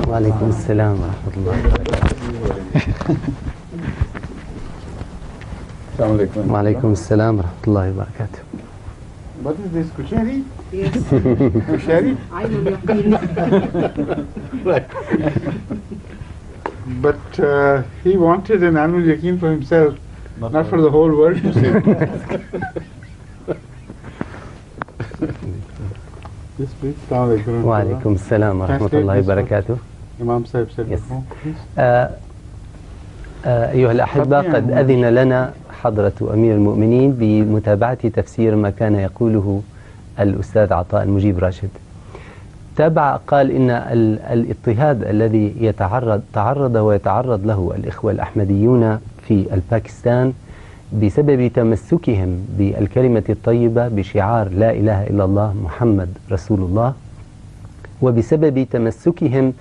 وعليكم السلام ورحمة الله وبركاته. السلام عليكم. وعليكم السلام ورحمة الله وبركاته. What is this, kushari? Yes. Kushari? I know your Right. But he wanted an annual yaqeen for himself, not for the whole world to see. Yes, please. Assalamu alaikum. وعليكم السلام ورحمة الله وبركاته. Imam Sahib said Yes. before, please. أيها الأحبة، قد أذن لنا حضرة أمير المؤمنين بمتابعة تفسير ما كان يقوله الأستاذ عطاء المجيب راشد. قال إن الاضطهاد الذي تعرض ويتعرض له الإخوة الأحمديون في الباكستان بسبب تمسكهم بالكلمة الطيبة بشعار لا إله إلا الله محمد رسول الله، وبسبب تمسكهم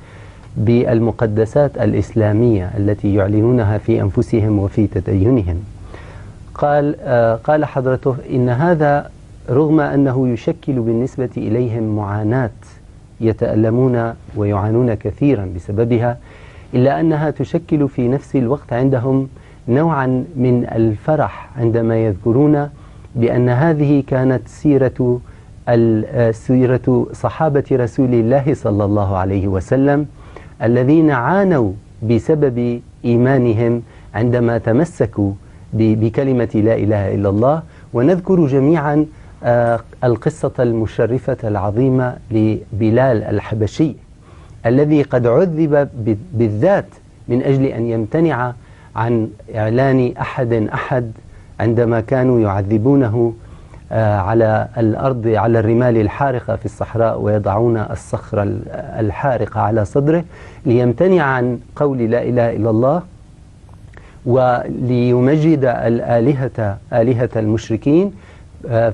بالمقدسات الإسلامية التي يعلنونها في أنفسهم وفي تدينهم. قال حضرته إن هذا رغم أنه يشكل بالنسبة إليهم معاناة يتألمون ويعانون كثيرا بسببها، إلا أنها تشكل في نفس الوقت عندهم نوعا من الفرح عندما يذكرون بأن هذه كانت سيرة صحابة رسول الله صلى الله عليه وسلم الذين عانوا بسبب إيمانهم عندما تمسكوا بكلمة لا إله إلا الله. ونذكر جميعا القصة المشرفة العظيمة لبلال الحبشي الذي قد عذب بالذات من أجل أن يمتنع عن إعلان أحد عندما كانوا يعذبونه على الأرض على الرمال الحارقة في الصحراء ويضعون الصخرة الحارقة على صدره ليمتنع عن قول لا إله إلا الله وليمجد آلهة المشركين،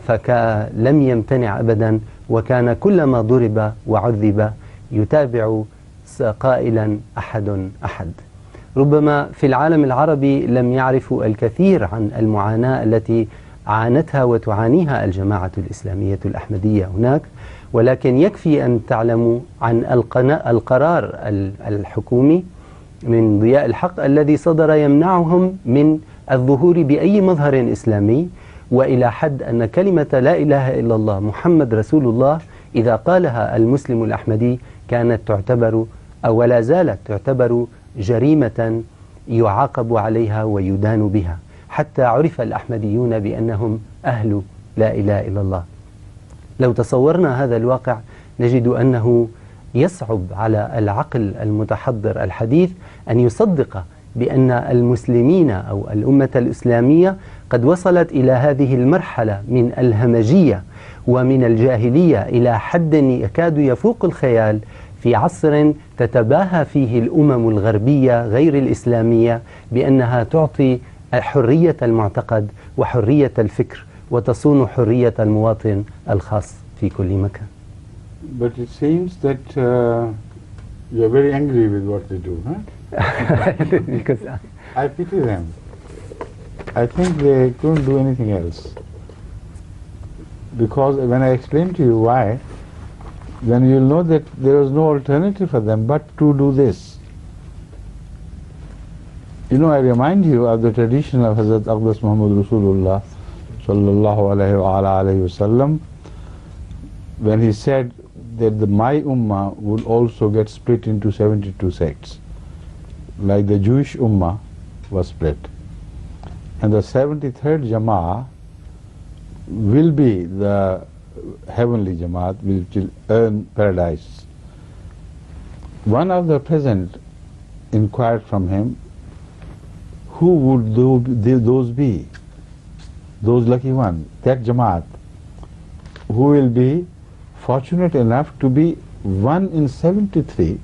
فلم يمتنع أبدا، وكان كلما ضرب وعذب يتابع قائلا أحد. ربما في العالم العربي لم يعرفوا الكثير عن المعاناة التي عانتها وتعانيها الجماعة الإسلامية الأحمدية هناك، ولكن يكفي أن تعلموا عن القرار الحكومي من ضياء الحق الذي صدر يمنعهم من الظهور بأي مظهر إسلامي، وإلى حد أن كلمة لا إله إلا الله محمد رسول الله إذا قالها المسلم الأحمدي كانت تعتبر أو ولا زالت تعتبر جريمة يعاقب عليها ويدان بها، حتى عرف الأحمديون بأنهم أهل لا إله إلا الله. لو تصورنا هذا الواقع نجد أنه يصعب على العقل المتحضر الحديث أن يصدق بأن المسلمين أو الأمة الإسلامية قد وصلت إلى هذه المرحلة من الهمجية ومن الجاهلية إلى حد يكاد يفوق الخيال في عصر تتباهى فيه الأمم الغربية غير الإسلامية بأنها تعطي حرية المعتقد وحرية الفكر وتصون حرية المواطن الخاص في كل مكان. But it seems that you are very angry with what they do, huh? Because I pity them. I think they couldn't do anything else. Because when I explain to you why, then you'll know that there was no alternative for them but to do this. You know, I remind you of the tradition of Hazrat Aqdas Muhammad Rasulullah sallallahu alayhi wa sallam, when he said that my ummah would also get split into 72 sects, like the Jewish ummah was split. And the 73rd Jama'ah will be the heavenly Jama'at, which will earn paradise. One of the present inquired from him, who would those be? Those lucky ones, that Jama'at, who will be fortunate enough to be 1 in 73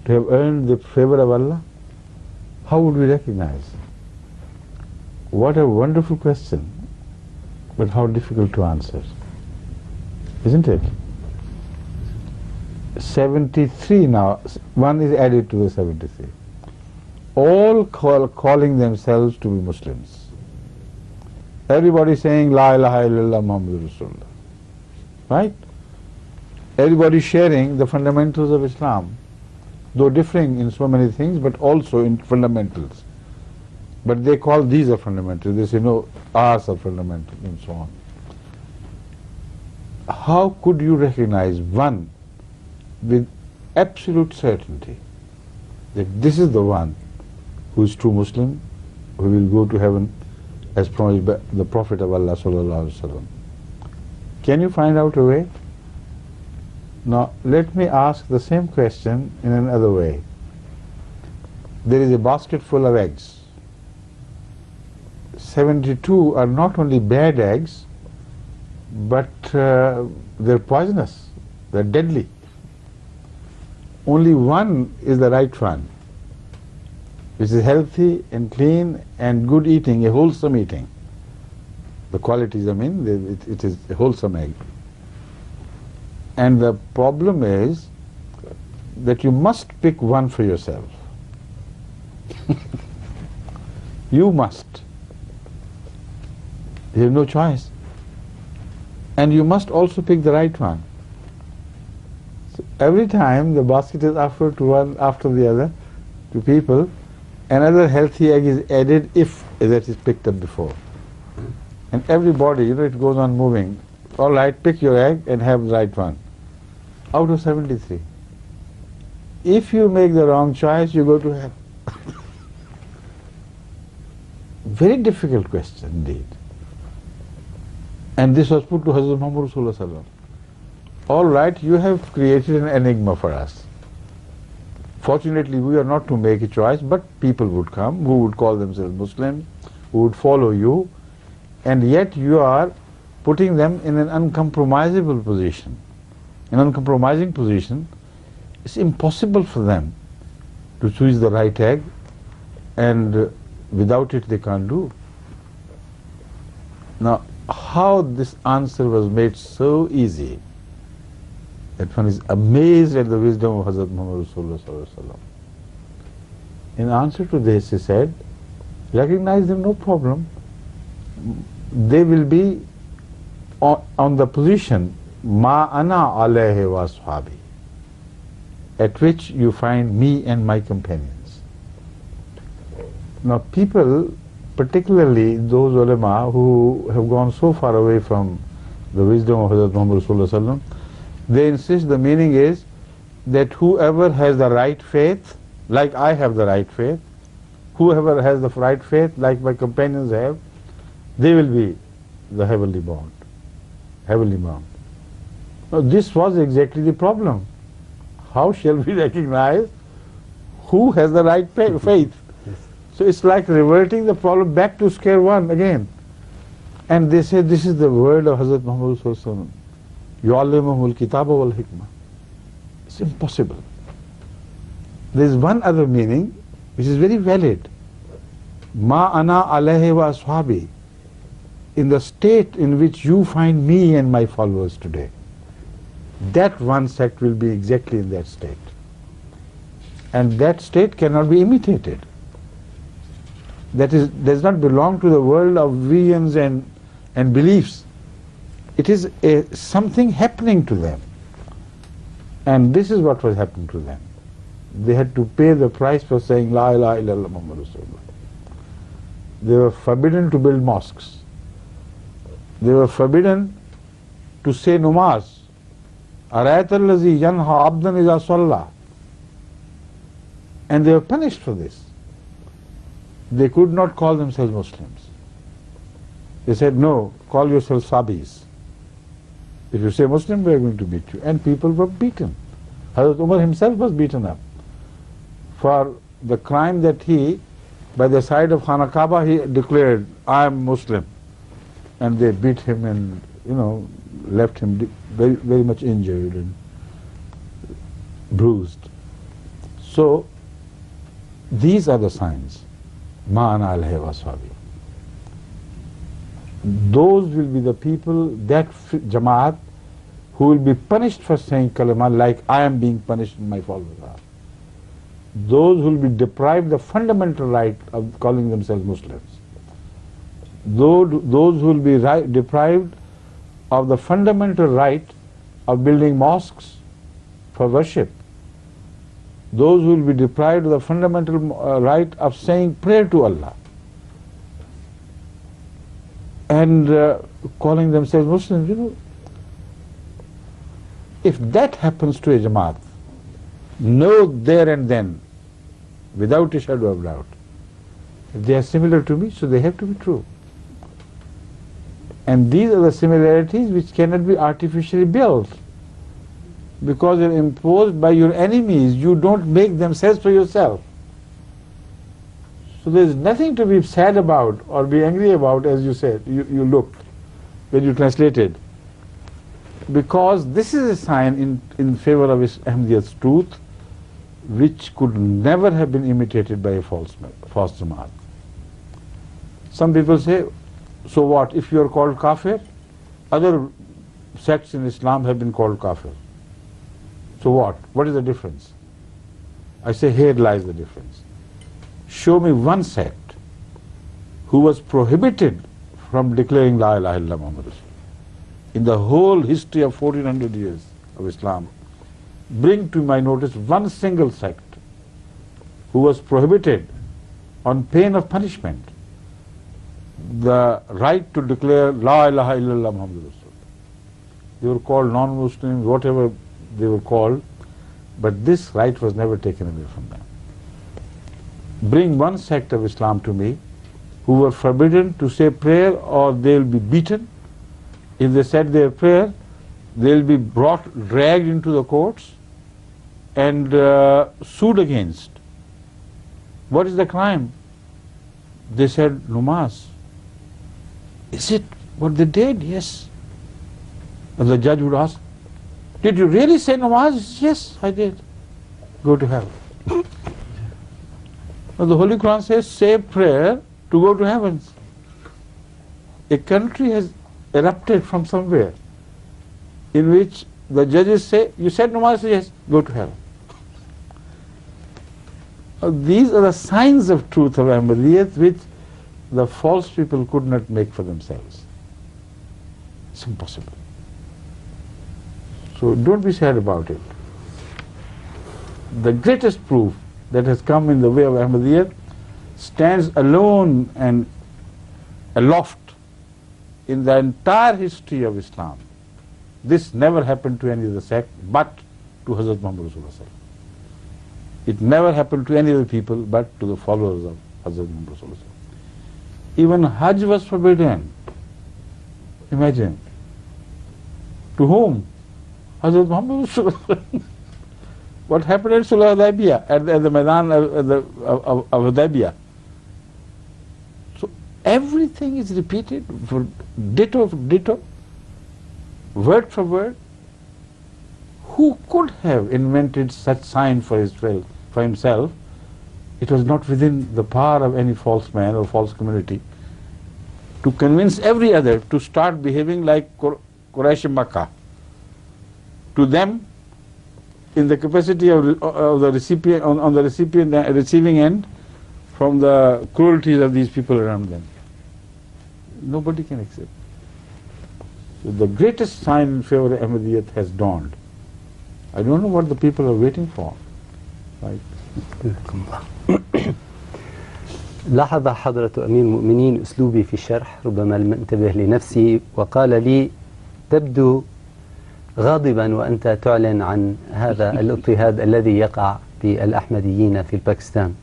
to have earned the favor of Allah? How would we recognize? What a wonderful question, but how difficult to answer, isn't it? 73 now, one is added to the 73. All calling themselves to be Muslims. Everybody saying La ilaha illallah Muhammadur Rasulullah. Right? Everybody sharing the fundamentals of Islam. though differing in so many things, but also in fundamentals. But they call these are fundamental. They say, no, ours are fundamental, and so on. How could you recognize one with absolute certainty that this is the one who is true Muslim, who will go to heaven as promised by the Prophet of Allah sallallahu alaihi wasallam? Can you find out a way? Now, let me ask the same question in another way. There is a basket full of eggs. 72 are not only bad eggs, but they're poisonous, they're deadly. Only one is the right one, which is healthy and clean and good eating, a wholesome eating. The qualities, I mean, it is a wholesome egg. And the problem is that you must pick one for yourself. You must. You have no choice. And you must also pick the right one. So every time the basket is offered to one after the other to people, another healthy egg is added if that is picked up before. And everybody, it goes on moving. All right, pick your egg and have the right one. Out of 73. If you make the wrong choice, you go to hell. Very difficult question indeed. And this was put to Hazrat Muhammad Rasulullah sallallahu alaihi wasallam. All right, you have created an enigma for us. Fortunately, we are not to make a choice, but people would come who would call themselves Muslims, who would follow you, and yet you are putting them in an uncompromisable position. An uncompromising position. It's impossible for them to choose the right egg, and without it they can't do. Now, how this answer was made so easy that one is amazed at the wisdom of Hazrat Muhammad Rasulullah sallallahu alaihi wasallam. In answer to this, he said, recognize them, no problem. They will be on the position Ma ana alayhi wa ashabi, at which you find me and my companions. Now people, particularly those ulama who have gone so far away from the wisdom of Hazrat Muhammad Rasulullah sallallahu alaihi wasallam, they insist the meaning is that whoever has the right faith, like I have the right faith, whoever has the right faith, like my companions have, they will be the heavenly bound. Heavenly bound. Now this was exactly the problem. How shall we recognize who has the right faith? Yes. So it's like reverting the problem back to square one again. And they say this is the word of Hazrat Muhammad sallallahu alaihi wasallam. Yu'allimuhul kitaba wal hikmah. It's impossible. There is one other meaning which is very valid. Ma ana alayhi wa ashabi. In the state in which you find me and my followers today, that one sect will be exactly in that state. And that state cannot be imitated. That does not belong to the world of visions and beliefs. It is something happening to them. And this is what was happening to them. They had to pay the price for saying La ilaha illallah Muhammad Rasulullah. They were forbidden to build mosques. They were forbidden to say namaz. Arayat allazi yanha abdan iza salla. And they were punished for this. They could not call themselves Muslims. They said, no, call yourselves Sabis. If you say Muslim, we are going to beat you. And people were beaten. Hazrat Umar himself was beaten up for the crime that he, by the side of Khana Kaaba, he declared, I am Muslim. And they beat him and, left him very, very much injured and bruised. So, these are the signs. Ma ana alayhi wa ashabi. Those will be the people, that Jamaat, who will be punished for saying kalima like I am being punished and my followers are. Those who will be deprived the fundamental right of calling themselves Muslims. Those who will be deprived of the fundamental right of building mosques for worship. those who will be deprived of the fundamental right of saying prayer to Allah and calling themselves Muslims. You know, if that happens to a Jamaat, know there and then, without a shadow of doubt, if they are similar to me, so they have to be true. And these are the similarities which cannot be artificially built, because they're imposed by your enemies. You don't make them sense for yourself. So there's nothing to be sad about or be angry about, as you said, you looked when you translated. Because this is a sign in favor of Ahmadiyyat's truth, which could never have been imitated by a false Jamaat. Some people say, so what, if you are called kafir? Other sects in Islam have been called kafir. So what? What is the difference? I say, here lies the difference. Show me one sect who was prohibited from declaring La ilaha illallah Muhammad Rasul. In the whole history of 1400 years of Islam, bring to my notice one single sect who was prohibited on pain of punishment the right to declare La ilaha illallah Muhammad Rasul. They were called non-Muslims, whatever they were called, but this right was never taken away from them. Bring one sect of Islam to me who were forbidden to say prayer or they'll be beaten. If they said their prayer, they'll be dragged into the courts and sued against. What is the crime? They said namaz. Is it what they did? Yes. And the judge would ask, did you really say namaz? Yes, I did. Go to hell. Now the Holy Quran says, say prayer to go to heavens. A country has erupted from somewhere in which the judges say, you said namaz? Yes, go to hell. These are the signs of truth of Ahmadiyyat which the false people could not make for themselves. It's impossible. So don't be sad about it. The greatest proof that has come in the way of Ahmadiyyat stands alone and aloft in the entire history of Islam. This never happened to any other sect but to Hazrat Muhammad Rasulullah. It never happened to any other people but to the followers of Hazrat Muhammad Rasulullah. Even Hajj was forbidden. Imagine. To whom? Hazrat Muhammad Rasulullah. What happened at Sulh Hudaybiyah, at the Maidan of Hudaybiyah? So everything is repeated for ditto for ditto, word for word. Who could have invented such sign for himself? It was not within the power of any false man or false community to convince every other to start behaving like Quraysh Makkah. To them, in the capacity of the recipient, on the receiving end, from the cruelties of these people around them. Nobody can accept. So the greatest sign in favor of Ahmadiyyat has dawned. I don't know what the people are waiting for. Right? لاحظ حضرة أمير المؤمنين أسلوبي في الشرح، ربما لم انتبه لنفسي، وقال لي تبدو غاضبا وأنت تعلن عن هذا الاضطهاد الذي يقع بالأحمديين في باكستان.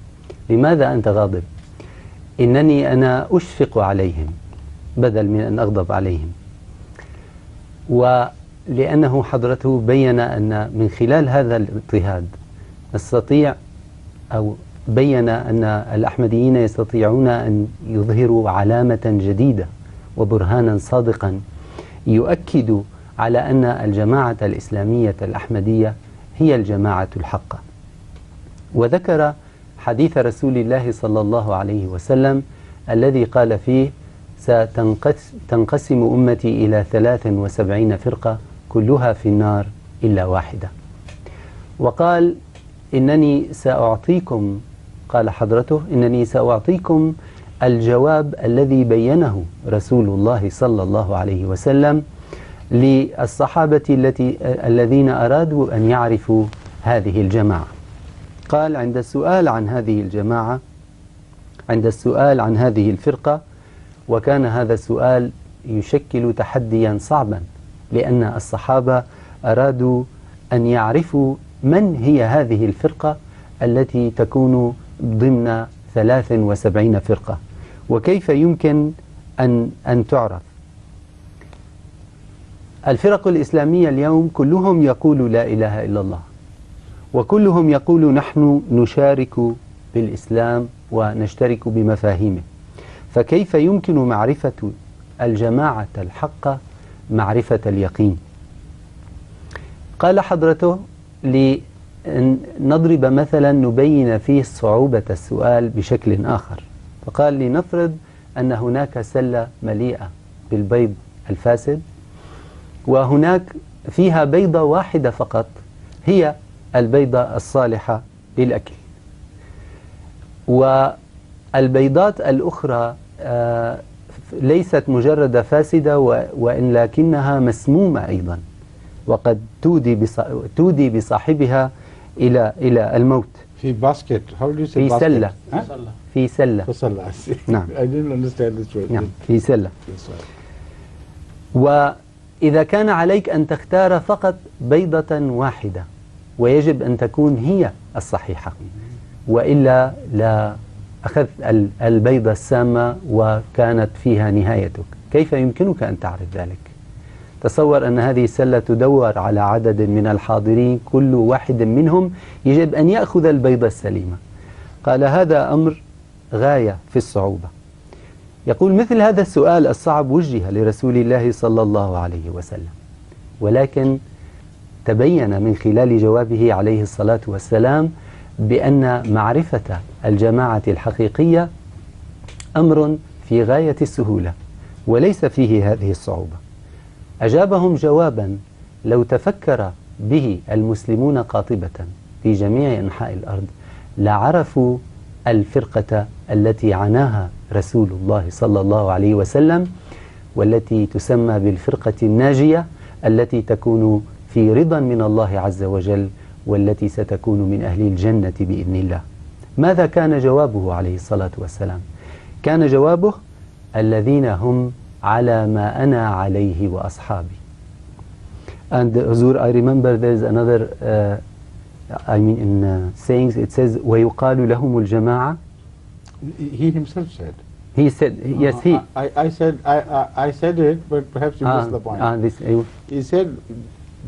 لماذا أنت غاضب؟ إنني أنا أشفق عليهم بدل من أن أغضب عليهم، ولأنه حضرته بين أن من خلال هذا الاضطهاد نستطيع، أو بين أن الأحمديين يستطيعون أن يظهروا علامة جديدة وبرهانا صادقا يؤكد على أن الجماعة الإسلامية الأحمدية هي الجماعة الحقة. وذكر حديث رسول الله صلى الله عليه وسلم الذي قال فيه ستنقسم أمتي إلى 73 فرقة كلها في النار إلا واحدة. وقال إنني سأعطيكم، قال حضرته إنني سأعطيكم الجواب الذي بينه رسول الله صلى الله عليه وسلم للصحابة الذين أرادوا أن يعرفوا هذه الجماعة. قال عند السؤال عن هذه الجماعة، عند السؤال عن هذه الفرقة، وكان هذا السؤال يشكل تحديا صعبا، لأن الصحابة أرادوا أن يعرفوا من هي هذه الفرقة التي تكون ضمن 73 فرقة، وكيف يمكن أن تعرف. الفرق الإسلامية اليوم كلهم يقول لا إله إلا الله، وكلهم يقول نحن نشارك بالإسلام ونشترك بمفاهيمه، فكيف يمكن معرفة الجماعة الحقة معرفة اليقين؟ قال حضرته لنضرب مثلا نبين فيه صعوبة السؤال بشكل آخر، فقال لنفرض أن هناك سلة مليئة بالبيض الفاسد، وهناك فيها بيضة واحدة فقط هي البيضة الصالحة للأكل، والبيضات الأخرى ليست مجرد فاسدة وإن لكنها مسمومة أيضا، وقد تودي بصاحبها إلى الموت. في باسكت. How do you say في basket? سلة. Huh? في سلة. في سلة. I see. نعم. I didn't understand this word. نعم في سلة. Yes, sir. وإذا كان عليك أن تختار فقط بيضة واحدة، ويجب أن تكون هي الصحيحة، وإلا لا أخذت البيضة السامة وكانت فيها نهايتك، كيف يمكنك أن تعرف ذلك؟ تصور أن هذه السلة تدور على عدد من الحاضرين، كل واحد منهم يجب أن يأخذ البيضة السليمة. قال هذا أمر غاية في الصعوبة. يقول مثل هذا السؤال الصعب وجه لرسول الله صلى الله عليه وسلم، ولكن تبين من خلال جوابه عليه الصلاة والسلام بأن معرفة الجماعة الحقيقية أمر في غاية السهولة وليس فيه هذه الصعوبة. أجابهم جوابا لو تفكر به المسلمون قاطبة في جميع أنحاء الأرض لعرفوا الفرقة التي عناها رسول الله صلى الله عليه وسلم، والتي تسمى بالفرقة الناجية، التي تكون في رضا من الله عز وجل، والتي ستكون من أهل الجنة بإذن الله. ماذا كان جوابه عليه الصلاة والسلام؟ كان جوابه الذين هم على ما أنا عليه وأصحابي. And Huzur, I remember there is another in sayings it says ويقال لهم الجماعة. He himself said. He said, yes, he. I said it, but perhaps you missed the point. He said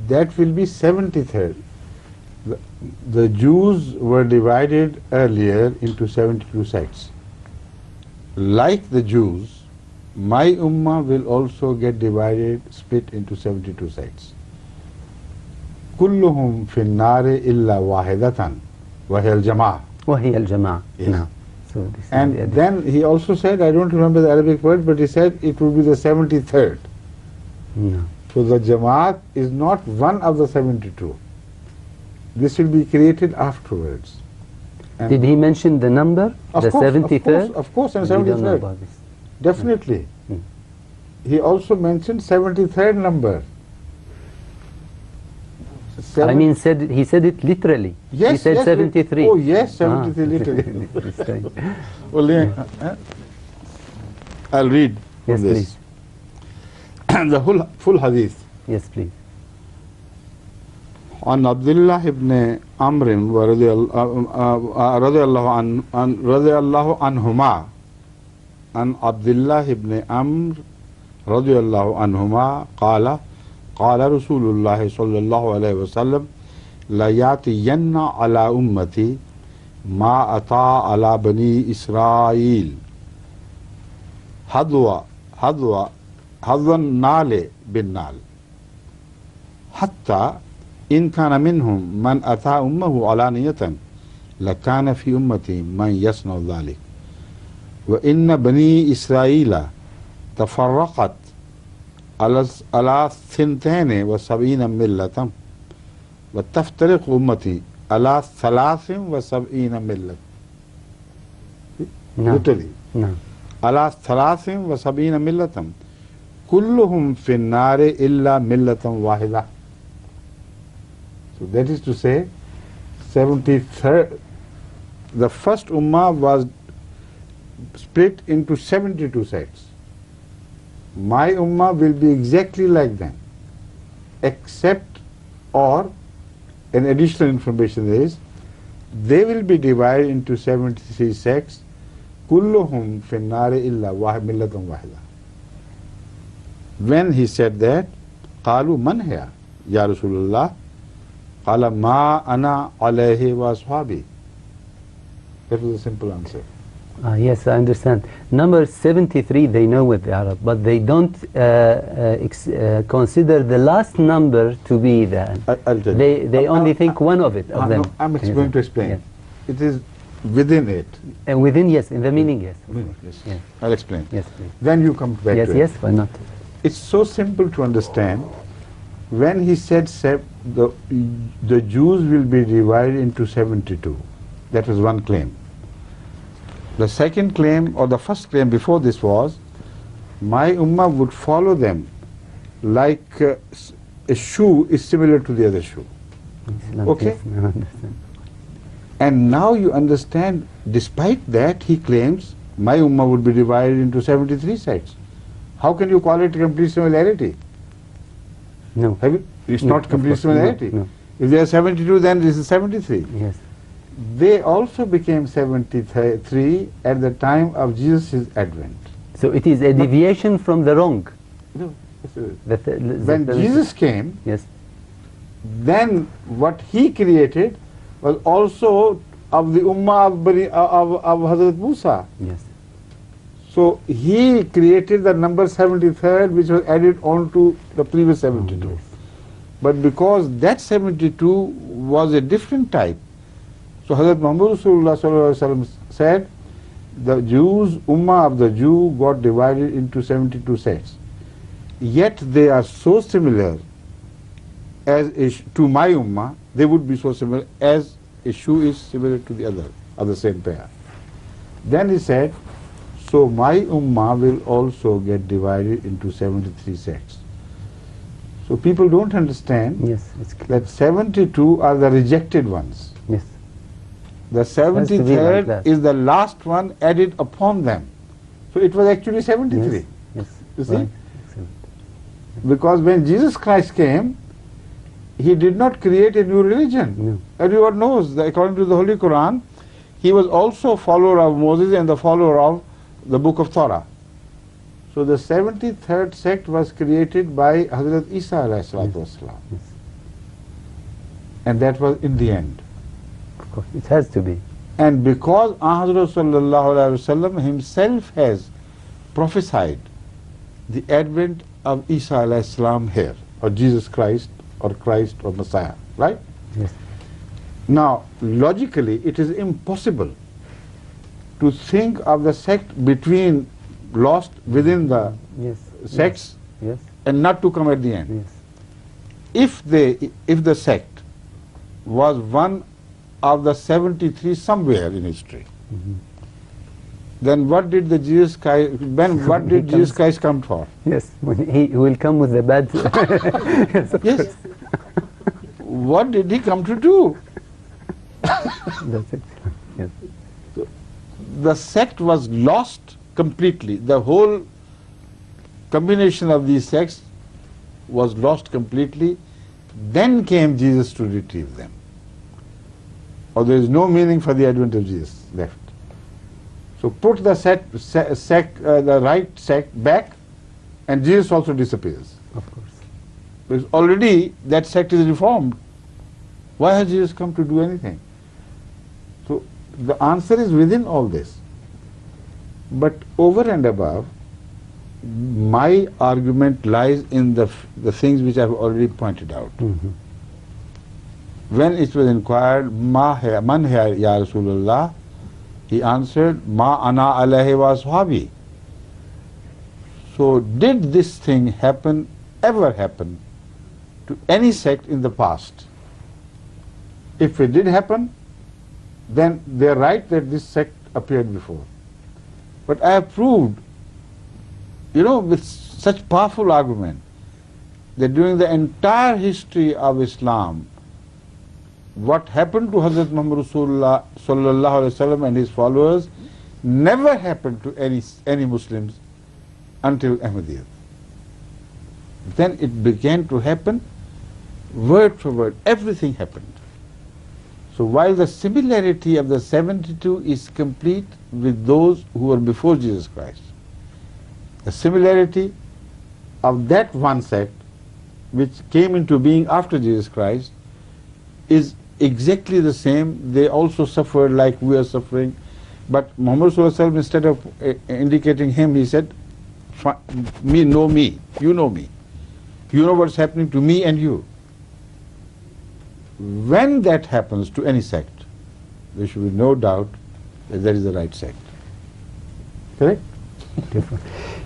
that will be 73rd. The Jews were divided earlier into 72 sects. Like the Jews, my ummah will also get divided, split into 72 sects. كلهم في النار إلا واحدة وهي الجماعة. وهي الجماعة. Yes. No. So And then he also said, I don't remember the Arabic word, but he said it will be the 73rd. No. So the Jamaat is not one of the 72. This will be created afterwards. And Did he mention the number? of The course, 73rd? Of course, and We don't know 73rd. about this. Definitely. Mm. He also mentioned 73rd number. I mean, he said it literally. Yes, he said yes, 73. Oh yes, 73 literally. Well, I'll read Yes, from this. The full hadith. Yes, please. عن عبد الله بن عمرو رضي الله عنهما عن عبد الله بن عمرو رضي الله عنهما قال قال رسول الله صلى الله عليه وسلم لا يأتين على أمتي ما أتى على بني إسرائيل حظوا النال بالنال حتى إن كان منهم من أتى أمه علانية لكان في أمتي من يصنع ذلك وإن بني إسرائيل تفرقت على 72 ملة وتفترق أمتي على 73 ملة. Literally. نعم. على 73 ملة كلهم في النار إلا ملة واحدة. So that is to say 73 the first ummah was split into 72 sects. My ummah will be exactly like them, except, or an additional information is, they will be divided into 73 sects, kulluhum fin nari illa millatan wahida. When he said that, qalu man hiya ya Rasulullah, qala ma ana alayhi wa ashabi. That was a simple answer. Yes, I understand. Number 73 they know with the Arab, but they don't consider the last number to be that. I'll tell they you. they only think one of it of them. No, I'm going to explain. Yes. It is within it. And within, yes, in the meaning, yes. Yes. Yes. I'll explain. Yes, please. Then you come back Yes, to it. yes, why not? It's so simple to understand. When he said the Jews will be divided into 72, that was one claim. The second claim, or the first claim before this was, my ummah would follow them like a shoe is similar to the other shoe. Okay? Yes, I understand. And now you understand, despite that, he claims my ummah would be divided into 73 sects. How can you call it complete similarity? No. It's No, not of complete course, similarity. no. If there are 72, then this is 73. Yes. They also became 73 at the time of Jesus' advent. So it is a deviation from the wrong. No, When when Jesus came, Yes. then what he created was also of the ummah of Hazrat Musa. Yes. So he created the number 73rd, which was added on to the previous 72. yes. But because that 72 was a different type, so Hazrat Muhammad Rasulullah Sallallahu Alaihi Wasallam said, the Jews, ummah of the Jew got divided into 72 sects. Yet they are so similar to my ummah, they would be so similar as a shoe is similar to the other of the same pair. Then he said, so my ummah will also get divided into 73 sects. So people don't understand Yes, it's clear. that 72 are the rejected ones. Yes. The Has to be like 73rd that. is the last one added upon them. So it was actually 73. Yes. Yes. You see? Right. Excellent. Because when Jesus Christ came, he did not create a new religion. No. Everyone knows that according to the Holy Quran, he was also a follower of Moses and the follower of the book of Torah. So the 73rd sect was created by Hazrat Isa alayhi salatu wasalam. Yes. And that was in the end. Of course, it has to be. And because Hazrat sallallahu alaihi wasallam himself has prophesied the advent of Isa alayhi salam here, or Jesus Christ, or Christ, or Messiah, right? Yes. Now, logically, it is impossible to think of the sect between lost within the Yes. sects Yes. and not to come at the end. Yes. If the sect was one of the 73 somewhere in history, then what did Jesus Christ come for? Yes. When he will come with the bad. Yes. Of Yes. course. What did he come to do? That's it. Yes. The sect was lost completely. The whole combination of these sects was lost completely. Then came Jesus to retrieve them. Or there is no meaning for the advent of Jesus left. So put the the right sect back, and Jesus also disappears. Of course. Because already that sect is reformed. Why has Jesus come to do anything? So the answer is within all this. But over and above, my argument lies in the things which I have already pointed out. When it was inquired, man hai ya Rasulullah, he answered, ma ana alayhi wa ashabi. So did this thing ever happen to any sect in the past? If it did happen, then they are right that this sect appeared before. But I have proved, with such powerful argument, that during the entire history of Islam, what happened to Hazrat Muhammad Rasulullah sallallahu alaihi wasallam and his followers never happened to any Muslims until Ahmadiyyat. Then it began to happen word for word. Everything happened. So while the similarity of the 72 is complete with those who were before Jesus Christ, the similarity of that one sect which came into being after Jesus Christ is exactly the same. They also suffered like we are suffering. But Muhammad Sallallahu Alaihi Wasallam, instead of indicating him, he said, me know me, you know me. You know what's happening to me and you. When that happens to any sect, there should be no doubt that that is the right sect. Correct?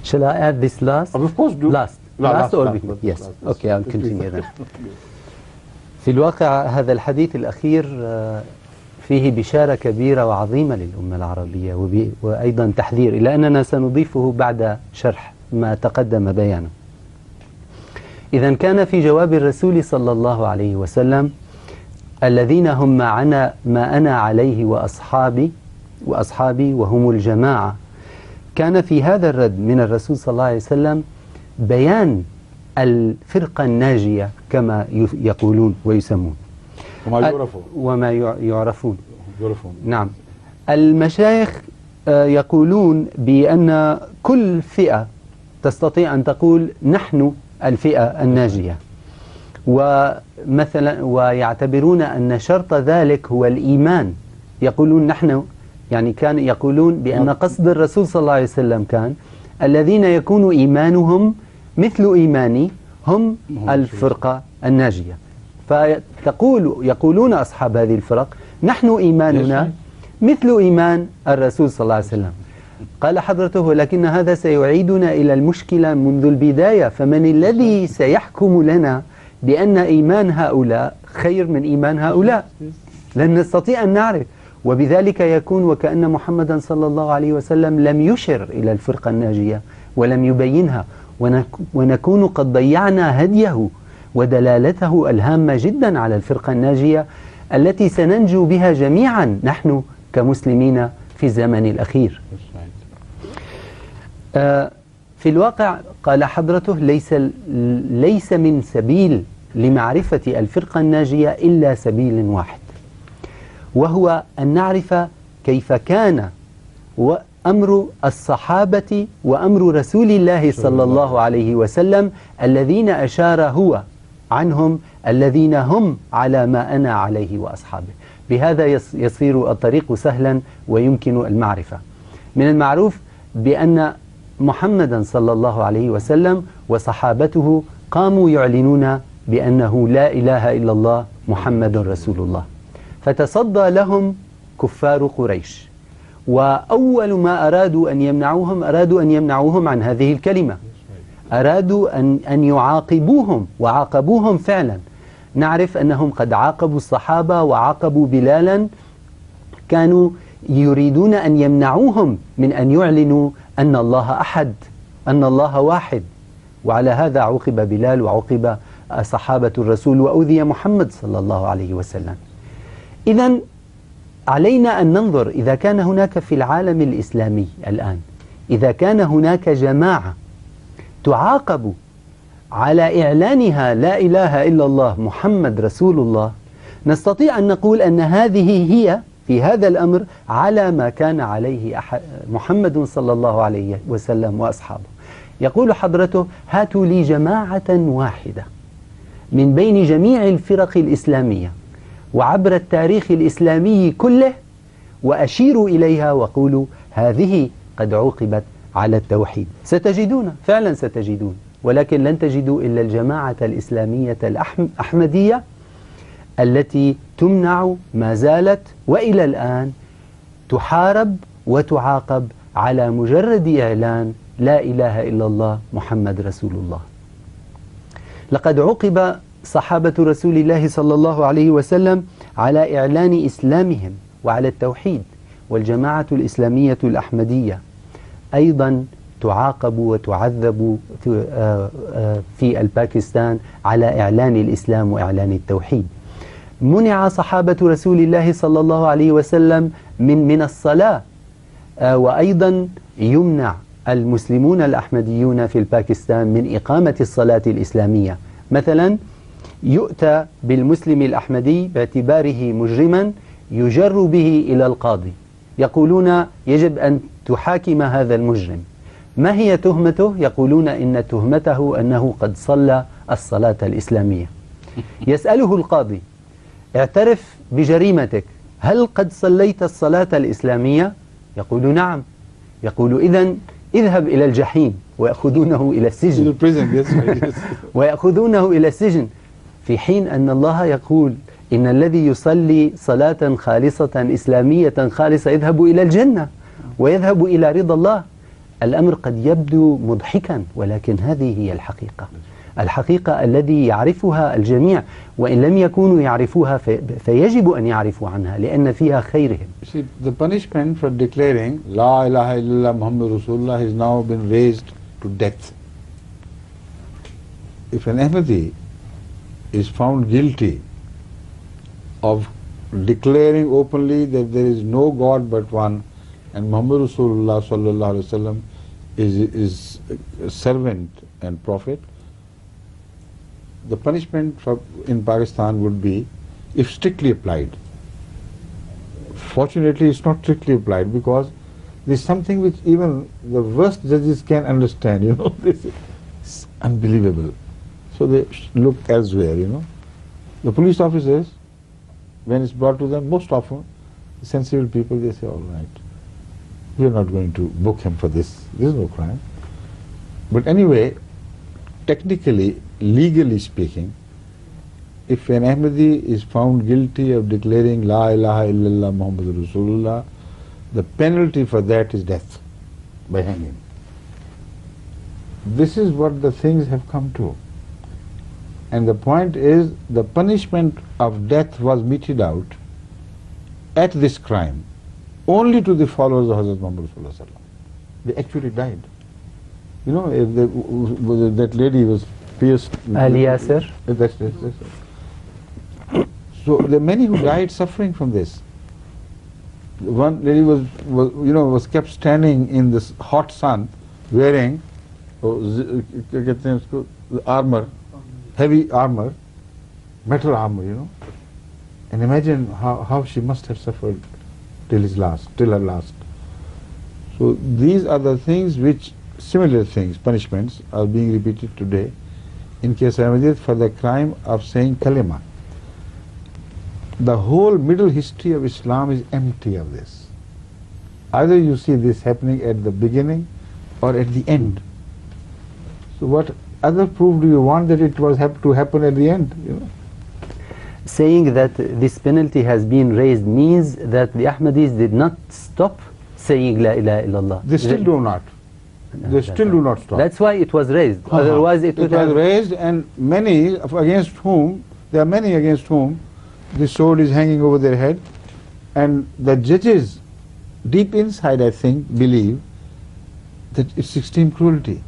Shall I add this last? Of course, do. Last or yes. Okay, I'll continue then. في الواقع هذا الحديث الأخير فيه بشارة كبيرة وعظيمة للأمة العربية وأيضا تحذير، إلا أننا سنضيفه بعد شرح ما تقدم بيانه. إذا كان في جواب الرسول صلى الله عليه وسلم الذين هم معنا ما أنا عليه وأصحابي وهم الجماعة، كان في هذا الرد من الرسول صلى الله عليه وسلم بيان الفرقة الناجية كما يقولون ويسمون وما يعرفون. نعم، المشايخ يقولون بأن كل فئة تستطيع أن تقول نحن الفئة الناجية، ومثلا ويعتبرون أن شرط ذلك هو الإيمان. يقولون نحن، يعني كان يقولون بأن قصد الرسول صلى الله عليه وسلم كان الذين يكون إيمانهم مثل إيماني هم الفرقة الناجية. يقولون أصحاب هذه الفرق نحن إيماننا مثل إيمان الرسول صلى الله عليه وسلم. قال حضرته ولكن هذا سيعيدنا إلى المشكلة منذ البداية، فمن الذي سيحكم لنا بأن إيمان هؤلاء خير من إيمان هؤلاء؟ لن نستطيع أن نعرف، وبذلك يكون وكأن محمدا صلى الله عليه وسلم لم يشر إلى الفرقة الناجية ولم يبينها، ونكون قد ضيعنا هديه ودلالته الهامة جدا على الفرقة الناجية التي سننجو بها جميعا نحن كمسلمين في الزمن الأخير. في الواقع قال حضرته ليس من سبيل لمعرفة الفرقة الناجية إلا سبيل واحد، وهو أن نعرف كيف كان وأمر الصحابة وأمر رسول الله صلى الله عليه وسلم الذين أشار هو عنهم الذين هم على ما أنا عليه وأصحابه. بهذا يصير الطريق سهلا ويمكن المعرفة. من المعروف بأن محمدا صلى الله عليه وسلم وصحابته قاموا يعلنون بأنه لا إله إلا الله محمد رسول الله، فتصدى لهم كفار قريش، وأول ما أرادوا أن يمنعوهم عن هذه الكلمة، أرادوا أن يعاقبوهم، وعاقبوهم فعلا. نعرف أنهم قد عاقبوا الصحابة وعاقبوا بلالا، كانوا يريدون أن يمنعوهم من أن يعلنوا أن الله أحد، أن الله واحد، وعلى هذا عوقب بلال وعوقب صحابة الرسول وأوذي محمد صلى الله عليه وسلم. إذن علينا أن ننظر إذا كان هناك في العالم الإسلامي الآن، إذا كان هناك جماعة تعاقب على إعلانها لا إله إلا الله محمد رسول الله، نستطيع أن نقول أن هذه هي في هذا الأمر على ما كان عليه محمد صلى الله عليه وسلم وأصحابه. يقول حضرته هاتوا لي جماعة واحدة من بين جميع الفرق الإسلامية وعبر التاريخ الإسلامي كله، وأشيروا إليها وقولوا هذه قد عوقبت على التوحيد. ستجدون، فعلا ستجدون، ولكن لن تجدوا إلا الجماعة الإسلامية الأحمدية التي تمنع ما زالت وإلى الآن تحارب وتعاقب على مجرد إعلان لا إله إلا الله محمد رسول الله. لقد عوقب صحابة رسول الله صلى الله عليه وسلم على إعلان إسلامهم وعلى التوحيد، والجماعة الإسلامية الأحمدية أيضا تعاقب وتعذب في الباكستان على إعلان الإسلام وإعلان التوحيد. منع صحابة رسول الله صلى الله عليه وسلم من الصلاة، وأيضا يمنع المسلمون الأحمديون في الباكستان من إقامة الصلاة الإسلامية. مثلا يؤتى بالمسلم الأحمدي باعتباره مجرما، يجر به إلى القاضي، يقولون يجب أن تحاكم هذا المجرم. ما هي تهمته؟ يقولون إن تهمته أنه قد صلى الصلاة الإسلامية. يسأله القاضي: اعترف بجريمتك، هل قد صليت الصلاة الإسلامية؟ يقول: نعم. يقول: إذن اذهب إلى الجحيم، ويأخذونه إلى السجن. ويأخذونه إلى السجن، في حين أن الله يقول إن الذي يصلي صلاة خالصة إسلامية خالصة يذهب إلى الجنة ويذهب إلى رضا الله. الأمر قد يبدو مضحكا، ولكن هذه هي الحقيقة، الحقيقة الذي يعرفها الجميع، وإن لم يكونوا يعرفوها فيجب أن يعرفوا عنها لأن فيها خيرهم. See, the punishment for declaring La ilaha illallah Muhammad Rasulullah has now been raised to death. If an Ahmadi is found guilty of declaring openly that there is no God but one and Muhammad Rasulullah sallallahu alaihi wasallam is a servant and prophet, the punishment in Pakistan would be, if strictly applied. Fortunately, it's not strictly applied because there's something which even the worst judges can understand, you know, this is unbelievable. So they look elsewhere, you know. The police officers, when it's brought to them, most often, the sensible people, they say, all right, we are not going to book him for this. This is no crime. But anyway, technically, legally speaking, if an Ahmadi is found guilty of declaring La ilaha illallah Muhammad Rasulullah, the penalty for that is death by hanging. This is what the things have come to. And the point is, the punishment of death was meted out at this crime only to the followers of Hazrat Muhammad Rasulullah. They actually died. You know, if that lady was pierced. Ali Yasser. That's. So there are many who died suffering from this. One lady was kept standing in this hot sun, wearing armor, heavy armor, metal armor, you know. And imagine how she must have suffered till her last. So these are the things which, similar things, punishments, are being repeated today in case Ahmadiyyat for the crime of saying kalima. The whole middle history of Islam is empty of this. Either you see this happening at the beginning or at the end. So what other proof do you want that it was to happen at the end? You know? Saying that this penalty has been raised means that the Ahmadis did not stop saying La ilaha illallah. They still do not. They still do not stop. That's why it was raised. Otherwise it would have... was raised, and many against whom the sword is hanging over their head, and the judges deep inside, I think, believe that it's extreme cruelty.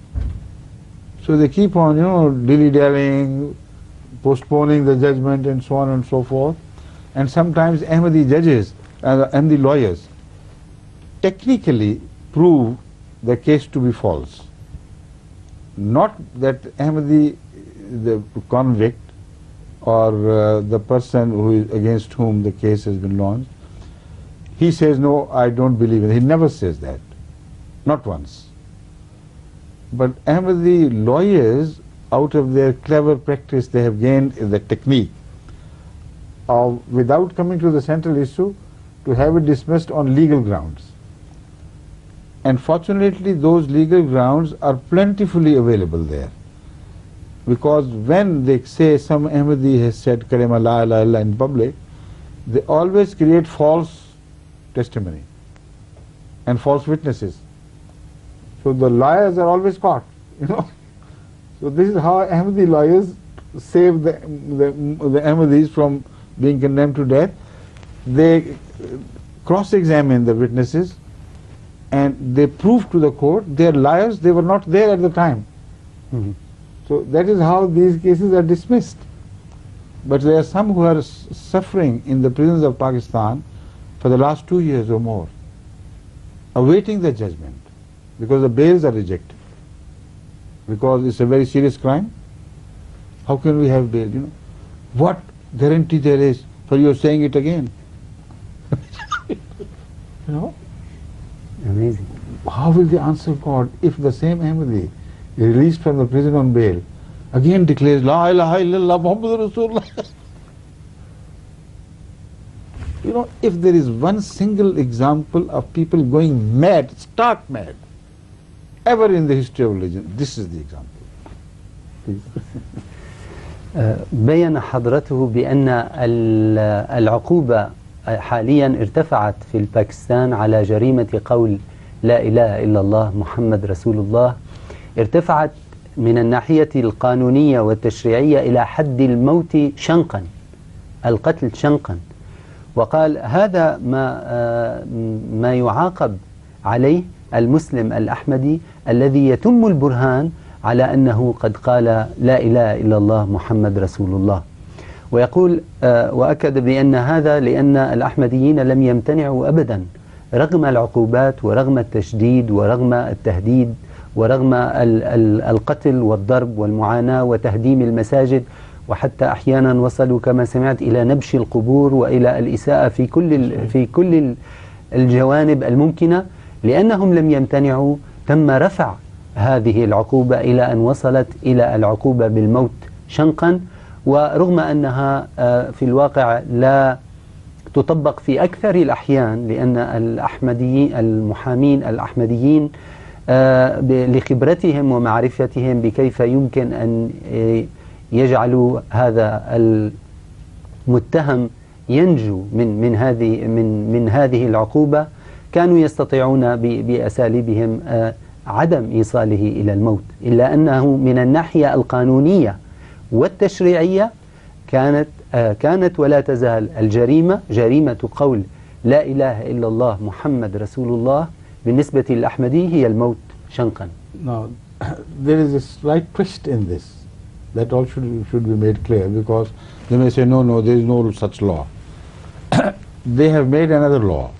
So they keep on, dilly-dallying, postponing the judgment and so on and so forth. And sometimes Ahmadi judges, Ahmadi lawyers, technically prove the case to be false. Not that Ahmadi, the convict, or the person who is against whom the case has been launched, he says, no, I don't believe it. He never says that. Not once. But Ahmadi lawyers, out of their clever practice, they have gained the technique of, without coming to the central issue, to have it dismissed on legal grounds. And fortunately, those legal grounds are plentifully available there. Because when they say some Ahmadi has said Kalima La ilaha illallah in public, they always create false testimony and false witnesses. So the liars are always caught, So this is how Ahmadi lawyers save the Ahmadis from being condemned to death. They cross-examine the witnesses and they prove to the court they are liars, they were not there at the time. So that is how these cases are dismissed. But there are some who are suffering in the prisons of Pakistan for the last 2 years or more, awaiting the judgment, because the bails are rejected. Because it's a very serious crime. How can we have bail? What guarantee there is for you saying it again? Amazing. How will they answer God if the same Ahmadi, released from the prison on bail, again declares La ilaha illallah Muhammadur Rasulullah? If there is one single example of people going mad, stark mad, ever in the history of religion, this is the example. بين حضرته بأن العقوبة حاليا ارتفعت في الباكستان على جريمة قول لا إله إلا الله محمد رسول الله، ارتفعت من الناحية القانونية والتشريعية إلى حد الموت شنقا، القتل شنقا. وقال هذا ما يعاقب عليه المسلم الأحمدي الذي يتم البرهان على أنه قد قال لا إله إلا الله محمد رسول الله. ويقول وأكد بأن هذا لأن الأحمديين لم يمتنعوا أبدا رغم العقوبات ورغم التشديد ورغم التهديد ورغم القتل والضرب والمعاناة وتهديم المساجد، وحتى أحيانا وصلوا كما سمعت إلى نبش القبور وإلى الإساءة في كل الجوانب الممكنة. لأنهم لم يمتنعوا تم رفع هذه العقوبة إلى أن وصلت إلى العقوبة بالموت شنقا، ورغم أنها في الواقع لا تطبق في أكثر الأحيان، لأن المحامين الأحمديين لخبرتهم ومعرفتهم بكيف يمكن أن يجعلوا هذا المتهم ينجو من هذه العقوبة، كانوا يستطيعون بأساليبهم عدم إيصاله إلى الموت، إلا أنه من الناحية القانونية والتشريعية كانت ولا تزال الجريمة جريمة قول لا إله إلا الله محمد رسول الله بالنسبة للأحمدي هي الموت شنقا. Now, there is a slight twist in this. That all should be made clear, because they may say, no, there is no such law. They have made another law.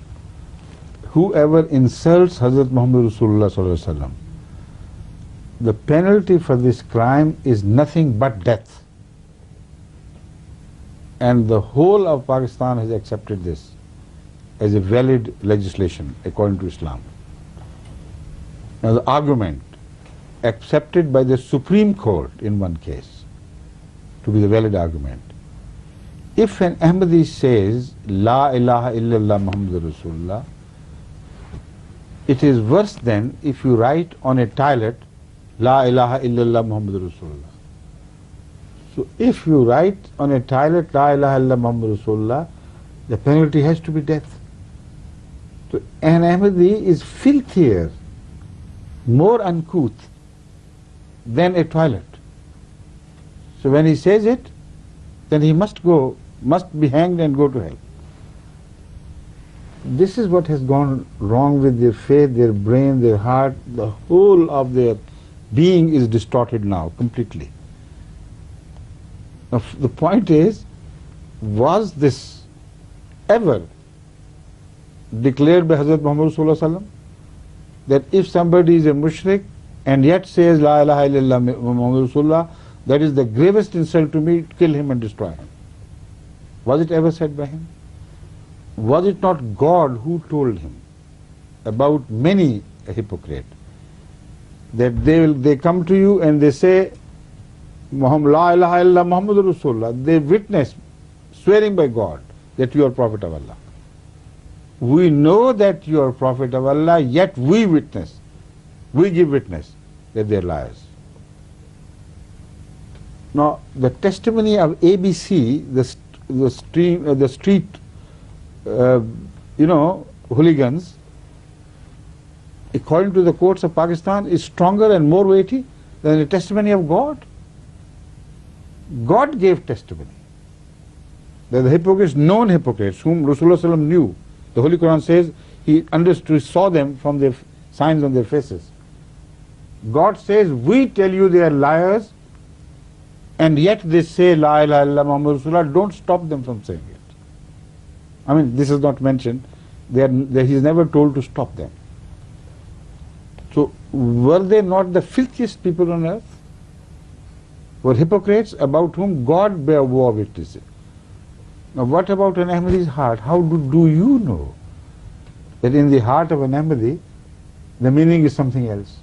Whoever insults Hazrat Muhammad Rasulullah Sallallahu Alaihi Wasallam, the penalty for this crime is nothing but death. And the whole of Pakistan has accepted this as a valid legislation according to Islam. Now the argument accepted by the Supreme Court in one case to be the valid argument. If an Ahmadi says La ilaha illallah Muhammadur Rasulullah, it is worse than if you write on a toilet La ilaha illallah Muhammadur Rasulullah. So if you write on a toilet La ilaha illallah Muhammadur Rasulullah, the penalty has to be death. So an Ahmadi is filthier, more uncouth than a toilet. So when he says it, then he must be hanged and go to hell. This is what has gone wrong with their faith, their brain, their heart. The whole of their being is distorted now completely. Now the point is, was this ever declared by Hazrat Muhammad Sallallahu Alaihi Wasallam that if somebody is a mushrik and yet says La ilaha illallah Muhammad Rasulullah, that is the gravest insult to me, kill him and destroy him? Was it ever said by him? Was it not God who told him about many a hypocrite that they come to you and they say Muhammad La ilaha illallah Muhammad Rasulullah, they witness swearing by God that you are Prophet of Allah. We know that you are Prophet of Allah, yet we give witness that they are liars. Now the testimony of ABC, the street hooligans, according to the courts of Pakistan, is stronger and more weighty than the testimony of God. God gave testimony that the hypocrites, known hypocrites, whom Rasulullah knew, the Holy Quran says he understood, saw them from their signs on their faces. God says, we tell you they are liars, And yet they say La ilaha illallah Muhammad Rasulullah, don't stop them from saying it. I mean, this is not mentioned. He is never told to stop them. So, were they not the filthiest people on earth? Were hypocrites about whom God bare war witnesses? Now, what about an Ahmadi's heart? How do you know that in the heart of an Ahmadi, the meaning is something else?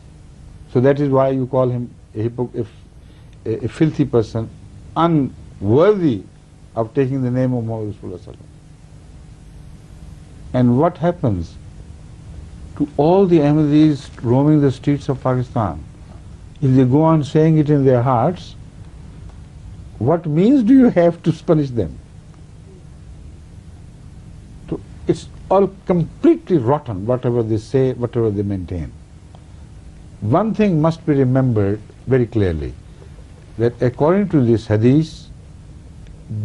So that is why you call him a filthy person, unworthy of taking the name of Muhammad Rasulullah. And what happens to all the Ahmadis roaming the streets of Pakistan? If they go on saying it in their hearts, what means do you have to punish them? So it's all completely rotten, whatever they say, whatever they maintain. One thing must be remembered very clearly, that according to this hadith,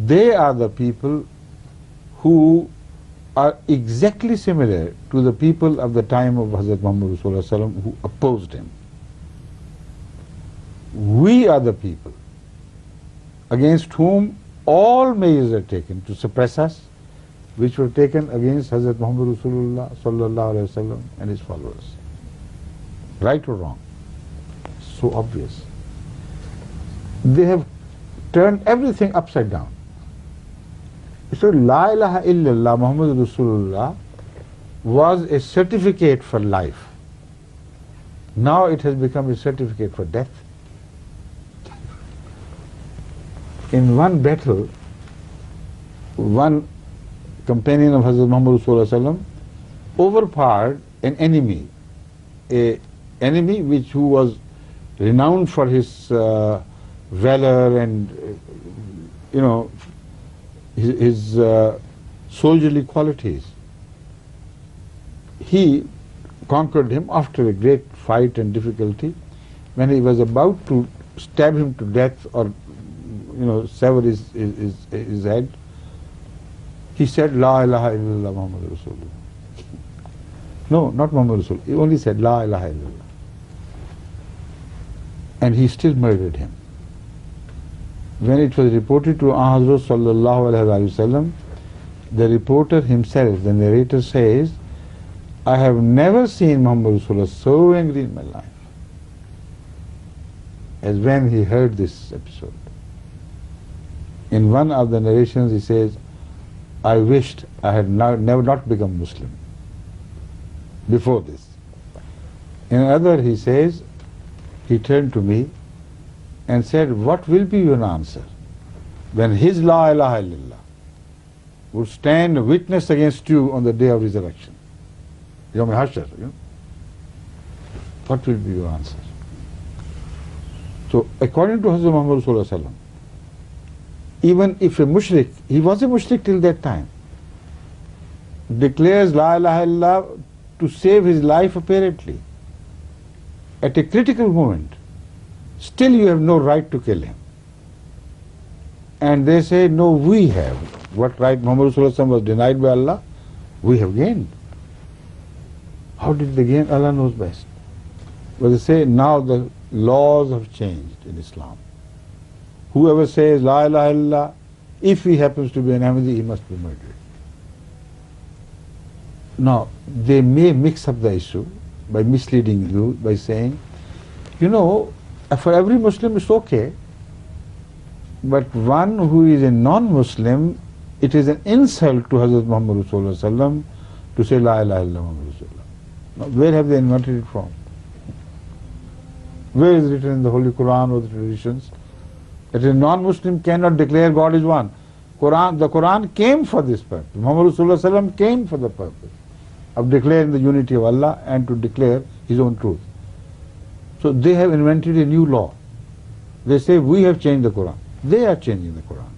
they are the people who are exactly similar to the people of the time of Hazrat Muhammad Rasulullah who opposed him. We are the people against whom all measures are taken to suppress us, which were taken against Hazrat Muhammad Rasulullah sallallahu alaihi wasallam and his followers. Right or wrong? So obvious. They have turned everything upside down. So La ilaha illallah Muhammad Rasulullah was a certificate for life. Now it has become a certificate for death. In one battle, one companion of Hazrat Muhammad Rasulullah overpowered an enemy, who was renowned for his valor and his soldierly qualities. He conquered him after a great fight and difficulty. When he was about to stab him to death or sever his head, he said, La ilaha illallah Muhammad Rasulullah. No, not Muhammad Rasulullah. He only said, La ilaha illallah. And he still murdered him. When it was reported to Hazrat sallallahu alaihi wasallam, the reporter himself, the narrator says, I have never seen Muhammad Rasulullah so angry in my life as when he heard this episode. In one of the narrations he says, I wished I had never not become Muslim before this. In another he says, he turned to me and said, what will be your answer when his La ilaha illallah would stand witness against you on the day of resurrection? Yawm Hashar, What will be your answer? So according to Hazrat Muhammad Rasulullah, even if a mushrik, he was a mushrik till that time, declares La ilaha illallah to save his life apparently, at a critical moment, still you have no right to kill him. And they say, no, we have. What right Muhammad Rasulullah was denied by Allah, we have gained. How did they gain? Allah knows best. But they say, now the laws have changed in Islam. Whoever says La ilaha illallah, if he happens to be an Ahmadi, he must be murdered. Now, they may mix up the issue by misleading you, by saying, for every Muslim it's okay, but one who is a non-Muslim, it is an insult to Hazrat Muhammad Rasulullah to say La ilaha illallah Muhammad Rasulullah. Now, where have they invented it from? Where is it written in the Holy Quran or the traditions that a non-Muslim cannot declare God is one? The Quran came for this purpose. Muhammad Rasulullah came for the purpose of declaring the unity of Allah and to declare His own truth. So they have invented a new law. They say, we have changed the Quran. They are changing the Quran.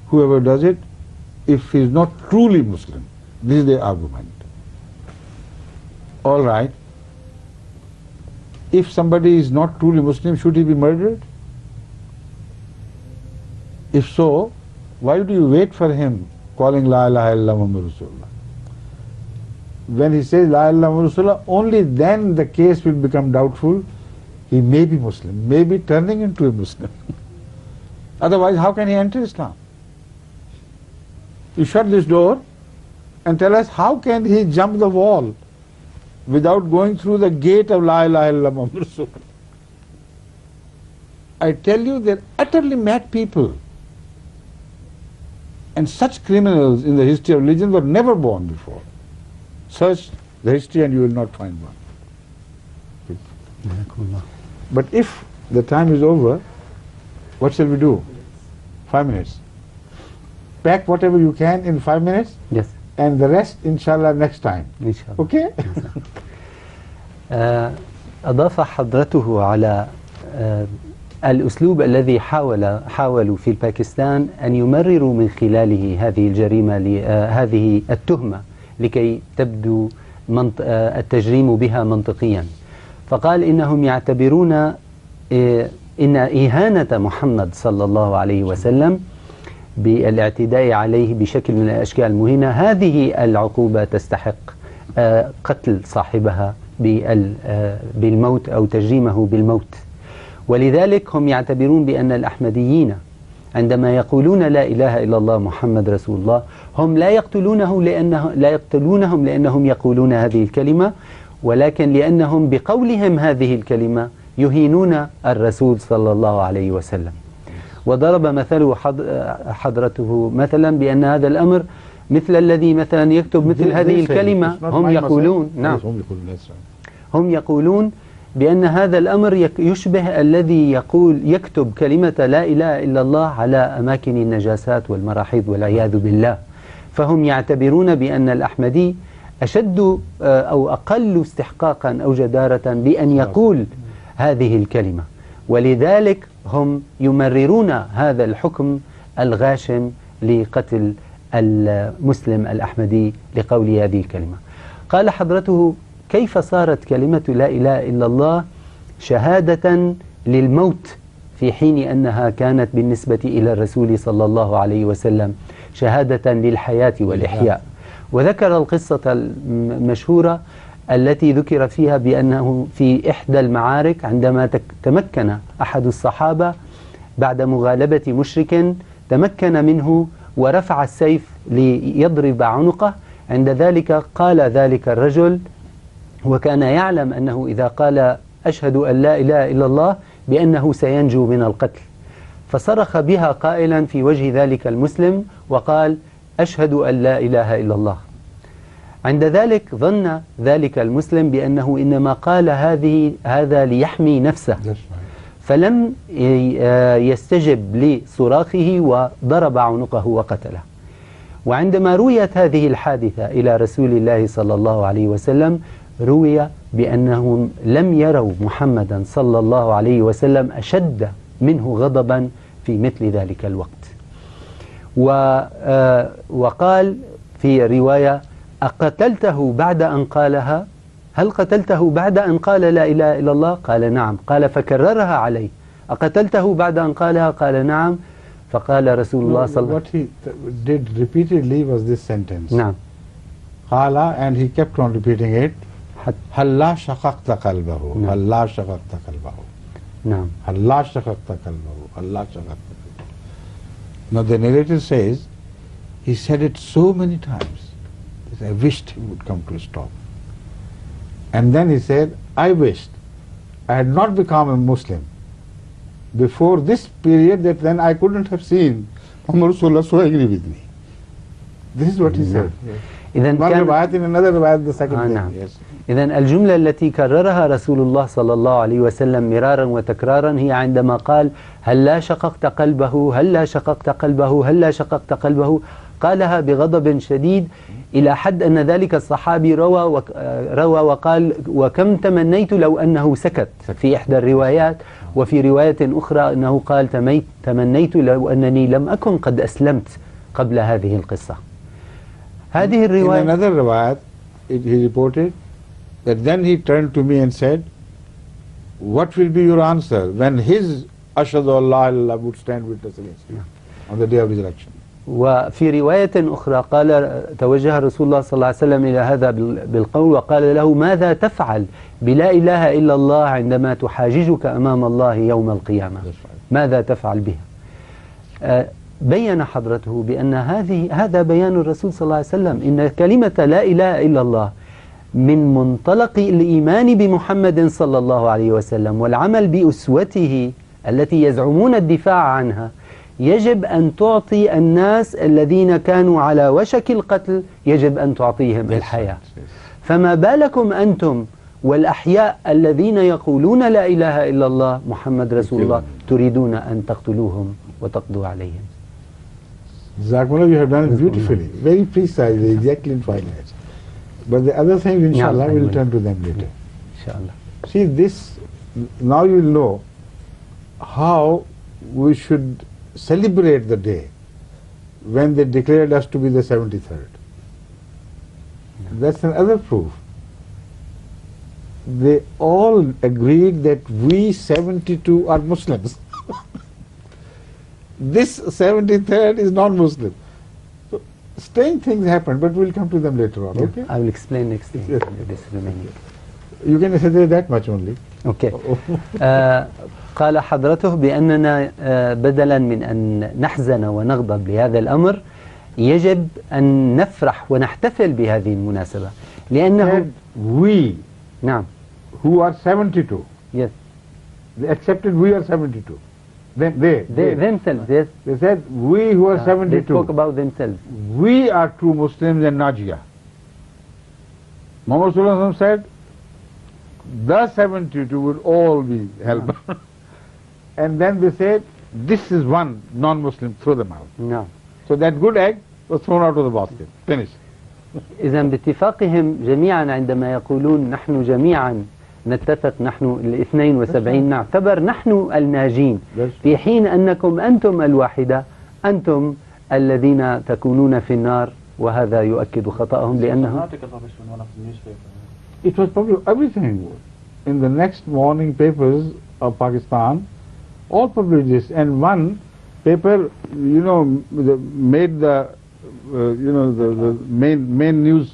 Whoever does it, if he is not truly Muslim, this is their argument. All right. If somebody is not truly Muslim, should he be murdered? If so, why do you wait for him calling La ilaha illallah Muhammad Rasulullah? When he says La ilaha illallah Muhammad Rasulullah, only then the case will become doubtful. He may be Muslim, may be turning into a Muslim. Otherwise, how can he enter Islam? You shut this door and tell us how can he jump the wall without going through the gate of La ilaha illallah Muhammad Rasul. I tell you, they're utterly mad people. And such criminals in the history of religion were never born before. Search the history and you will not find one. But if the time is over, what shall we do? 5 minutes. Pack whatever you can in 5 minutes. Yes. And the rest, inshallah, next time. inshallah. Okay? أضاف حضرته على الأسلوب الذي حاولوا في باكستان أن يمرروا من خلاله هذه الجريمة هذه التهمة لكي تبدو التجريم بها منطقيا. فقال إنهم يعتبرون إن إهانة محمد صلى الله عليه وسلم بالاعتداء عليه بشكل من الأشكال المهينة هذه العقوبة تستحق قتل صاحبها بالموت أو تجريمه بالموت. ولذلك هم يعتبرون بأن الأحمديين عندما يقولون لا إله إلا الله محمد رسول الله هم لا يقتلونهم لأنهم يقولون هذه الكلمة، ولكن لأنهم بقولهم هذه الكلمة يهينون الرسول صلى الله عليه وسلم. وضرب مثله حضرته مثلا بأن هذا الأمر مثل الذي مثلا يكتب مثل هذه الكلمة. هم يقولون نعم هم يقولون بأن هذا الأمر يشبه الذي يكتب كلمة لا إله إلا الله على أماكن النجاسات والمراحيض والعياذ بالله. فهم يعتبرون بأن الأحمدي أشد أو أقل استحقاقا أو جدارة بأن يقول هذه الكلمة، ولذلك هم يمررون هذا الحكم الغاشم لقتل المسلم الأحمدي لقول هذه الكلمة. قال حضرته: كيف صارت كلمة لا إله إلا الله شهادة للموت في حين أنها كانت بالنسبة إلى الرسول صلى الله عليه وسلم شهادة للحياة والإحياء؟ وذكر القصة المشهورة التي ذكر فيها بأنه في إحدى المعارك عندما تمكن أحد الصحابة بعد مغالبة مشرك تمكن منه ورفع السيف ليضرب عنقه، عند ذلك قال ذلك الرجل وكان يعلم أنه إذا قال أشهد أن لا إله إلا الله بأنه سينجو من القتل، فصرخ بها قائلا في وجه ذلك المسلم وقال: أشهد أن لا إله إلا الله. عند ذلك ظن ذلك المسلم بأنه إنما قال هذا ليحمي نفسه، فلم يستجب لصراخه وضرب عنقه وقتله. وعندما رويت هذه الحادثة إلى رسول الله صلى الله عليه وسلم روي بأنهم لم يروا محمدا صلى الله عليه وسلم أشد منه غضبا في مثل ذلك الوقت. وقال في رواية: أقتلته بعد أن قالها؟ هل قتلته بعد أن قال لا إله إلا الله؟ قال نعم. قال فكررها عليه: أقتلته بعد أن قالها؟ قال نعم. فقال رسول الله صلى الله عليه وسلم what he did repeatedly was this sentence. نعم. قال, and he kept on repeating it. هلا شققت قلبه هلا شققت قلبه نعم هلا شققت قلبه هلا شققت قلبه. Now the narrator says he said it so many times that I wished he would come to a stop. And then he said, I wished I had not become a Muslim before this period, that then I couldn't have seen Muhammad Rasulullah so angry with me. This is what he said. إذن One riwayat, in another riwayat, the second thing. نعم. Yes. إذن الجملة التي كررها رسول الله صلى الله عليه وسلم مرارا وتكرارا هي عندما قال: هلا شققت قلبه هلا شققت قلبه هلا شققت قلبه. قالها بغضب شديد إلى حد أن ذلك الصحابي روى وقال: وكم تمنيت لو أنه سكت، في إحدى الروايات. وفي رواية أخرى أنه قال: تمنيت لو أنني لم أكن قد أسلمت قبل هذه القصة. هذه الرواية In another riwayat, he reported that then he turned to me and said, what will be your answer when his Ashhadu Allah Allah would stand witness against you on the day of resurrection? وفي رواية أخرى قال توجه رسول الله صلى الله عليه وسلم إلى هذا بالقول وقال له: ماذا تفعل بلا إله إلا الله عندما تحاججك أمام الله يوم القيامة؟ ماذا تفعل بها؟ بين حضرته بأن هذا بيان الرسول صلى الله عليه وسلم، إن كلمة لا إله إلا الله من منطلق الإيمان بمحمد صلى الله عليه وسلم والعمل بأسوته التي يزعمون الدفاع عنها، يجب أن تعطي الناس الذين كانوا على وشك القتل، يجب أن تعطيهم الحياة. فما بالكم أنتم والأحياء الذين يقولون لا إله إلا الله محمد رسول الله تريدون أن تقتلوهم وتقضوا عليهم. Jazakumullah, you have done it beautifully, very precisely, exactly in 5 minutes. But the other things, inshallah, we'll turn to them later. Inshallah. See, this, now you will know how we should celebrate the day when they declared us to be the 73rd. That's another proof. They all agreed that we 72 are Muslims. This 73rd is non-Muslim. So strange things happened, but we'll come to them later on, okay? I will explain next thing. Yes. This remaining. You can say that much only. Okay. قال حضرته بأننا بدلا من أن نحزن ونغضب لهذا الأمر يجب أن نفرح ونحتفل بهذه المناسبة لأنه we نعم who are 72, yes they accepted we are 72. Then they themselves, yes, they said we who are they 72, spoke about themselves. we are true Muslims and Najia. Muhammad Sallallahu Alaihi Wasallam said the 72 will all be held. And then they said this is one non-Muslim, throw them out. نعم. So that good egg was thrown out of the basket. Finished. إذا باتفاقهم جميعا عندما يقولون نحن جميعا نتفق نحن الاثنين وسبعين نعتبر نحن الناجين في حين أنكم أنتم الواحدة أنتم الذين تكونون في النار وهذا يؤكد خطأهم لأنه It was probably everything. In the next morning papers of Pakistan, all published this, and one paper, made the, the main news,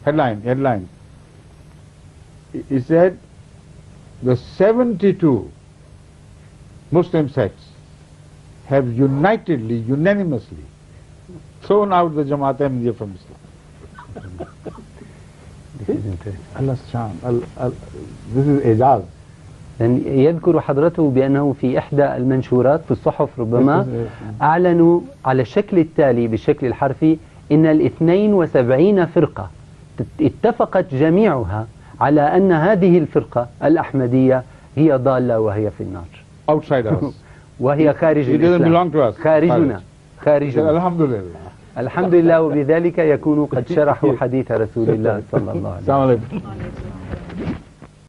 headline. He said, the 72 Muslim sects have unanimously thrown out the Jamaat Ahmadiyya from Islam. This is interesting. Allah's charm. This is Ijaz. يذكر حضرته بأنه في إحدى المنشورات في الصحف ربما أعلنوا على الشكل التالي بالشكل الحرفي إن 72 فرقة اتفقت جميعها على أن هذه الفرقة الأحمدية هي ضالة وهي في النار. Outside us. وهي خارج It doesn't belong to us. خارجنا. الحمد لله. وبذلك يكون قد شرحوا حديث رسول الله صلى الله عليه وسلم. السلام عليكم.